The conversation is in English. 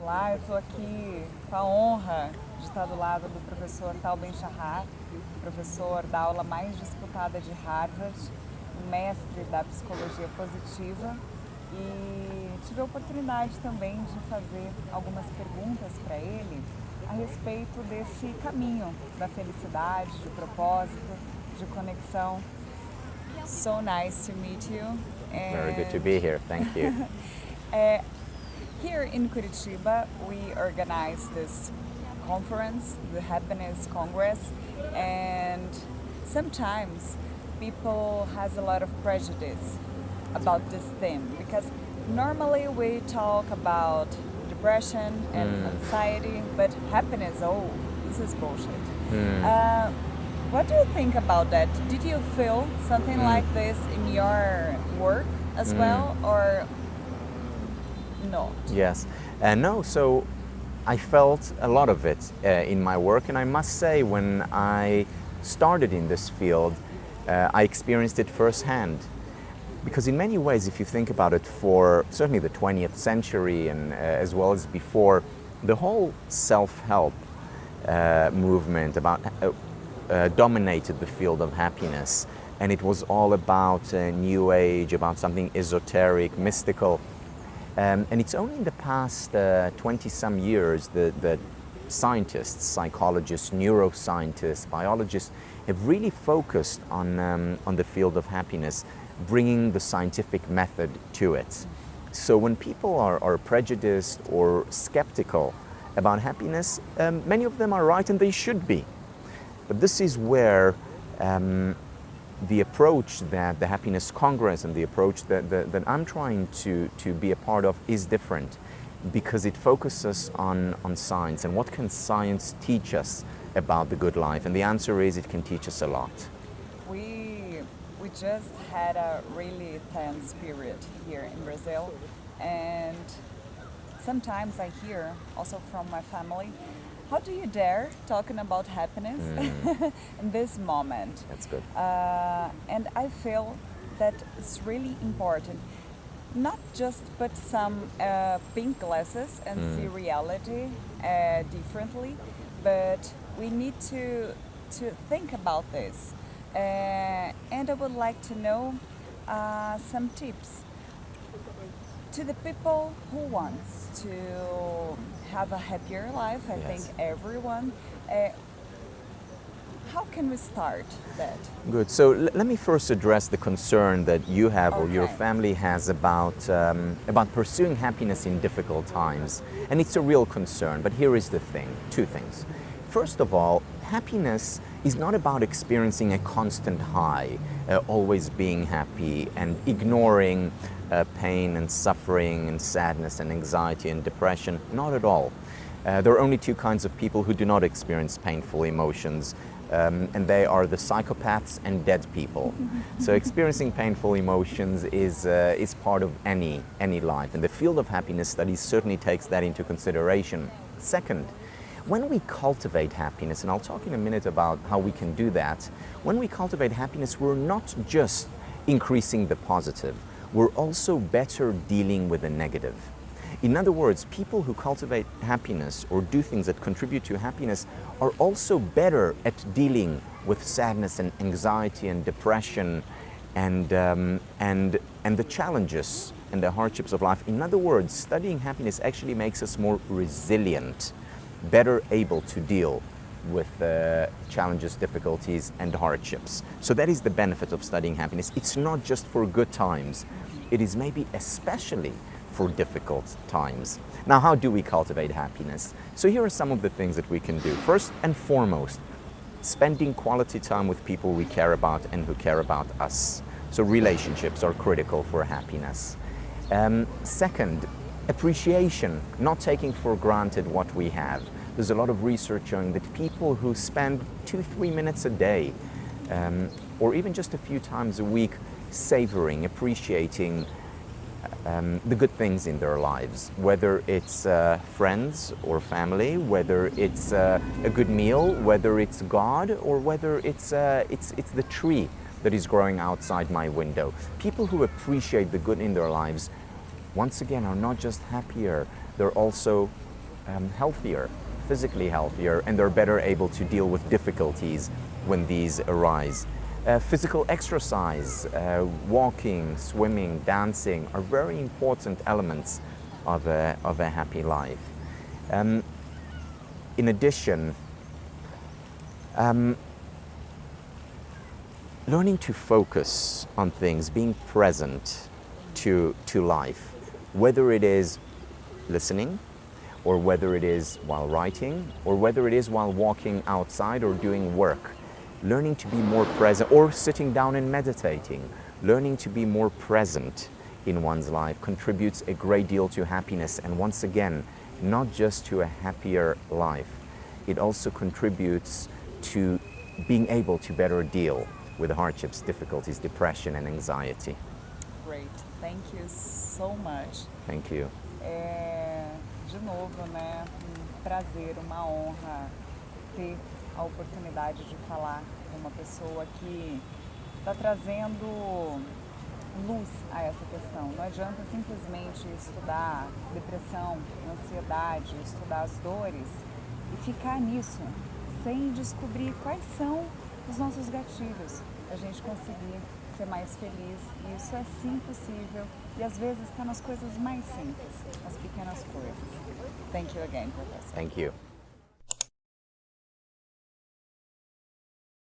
Olá, eu estou aqui com a honra de estar do lado do professor Tal Ben-Shahar, professor da aula mais disputada de Harvard, mestre da psicologia positiva, e tive a oportunidade também de fazer algumas perguntas para ele a respeito desse caminho da felicidade, de propósito, de conexão. So nice to meet you. Very good to be here, thank you. Here in Curitiba, we organize this conference, the Happiness Congress, and sometimes people has a lot of prejudice about this theme because normally we talk about depression and anxiety, but happiness, oh, this is bullshit. What do you think about that? Did you feel something like this in your work as well, or not? Yes, no, so I felt a lot of it in my work, and I must say when I started in this field, I experienced it firsthand. Because in many ways, if you think about it, for certainly the 20th century and as well as before, the whole self-help movement dominated the field of happiness, and it was all about New Age, about something esoteric, mystical. And it's only in the past 20-some years that scientists, psychologists, neuroscientists, biologists have really focused on the field of happiness, bringing the scientific method to it. So when people are prejudiced or skeptical about happiness, many of them are right, and they should be. But this is where the approach that the Happiness Congress and the approach that I'm trying to be a part of is different, because it focuses on science and what can science teach us about the good life, and the answer is it can teach us a lot. We just had a really tense period here in Brazil, and sometimes I hear also from my family, how do you dare talking about happiness in this moment? That's good. And I feel that it's really important, not just put some pink glasses and see reality differently, but we need to think about this. And I would like to know some tips to the people who wants to have a happier life. I think everyone. How can we start that? Good. So let me first address the concern that you have or your family has about pursuing happiness in difficult times. And it's a real concern, but here is the thing, two things. First of all, happiness is not about experiencing a constant high, always being happy and ignoring pain and suffering and sadness and anxiety and depression. Not at all. There are only two kinds of people who do not experience painful emotions, and they are the psychopaths and dead people. So experiencing painful emotions is part of any life, and the field of happiness studies certainly takes that into consideration. Second, when we cultivate happiness, and I'll talk in a minute about how we can do that, when we cultivate happiness, we're not just increasing the positive, we're also better dealing with the negative. In other words, people who cultivate happiness or do things that contribute to happiness are also better at dealing with sadness and anxiety and depression and the challenges and the hardships of life. In other words, studying happiness actually makes us more resilient, better able to deal with challenges, difficulties, and hardships. So that is the benefit of studying happiness. It's not just for good times. It is maybe especially for difficult times. Now, how do we cultivate happiness? So here are some of the things that we can do. First and foremost, spending quality time with people we care about and who care about us. So relationships are critical for happiness. Second, appreciation, not taking for granted what we have. There's a lot of research showing that people who spend 2-3 minutes a day, or even just a few times a week, savoring, appreciating the good things in their lives, whether it's friends or family, whether it's a good meal, whether it's God, or whether it's the tree that is growing outside my window. People who appreciate the good in their lives, once again, are not just happier, they're also healthier, physically healthier, and they're better able to deal with difficulties when these arise. Physical exercise, walking, swimming, dancing are very important elements of a happy life. In addition, learning to focus on things, being present to life, whether it is listening, or whether it is while writing, or whether it is while walking outside or doing work. Learning to be more present, or sitting down and meditating. Learning to be more present in one's life contributes a great deal to happiness, and once again, not just to a happier life, it also contributes to being able to better deal with hardships, difficulties, depression and anxiety. Great, thank you so much. Thank you. De novo, né, prazer, uma honra ter a oportunidade de falar com uma pessoa que está trazendo luz a essa questão. Não adianta simplesmente estudar depressão, ansiedade, estudar as dores e ficar nisso, sem descobrir quais são os nossos gatilhos, a gente conseguir ser mais feliz. E isso é sim possível e às vezes está nas coisas mais simples, nas pequenas coisas. Thank you again, Professor. Thank you.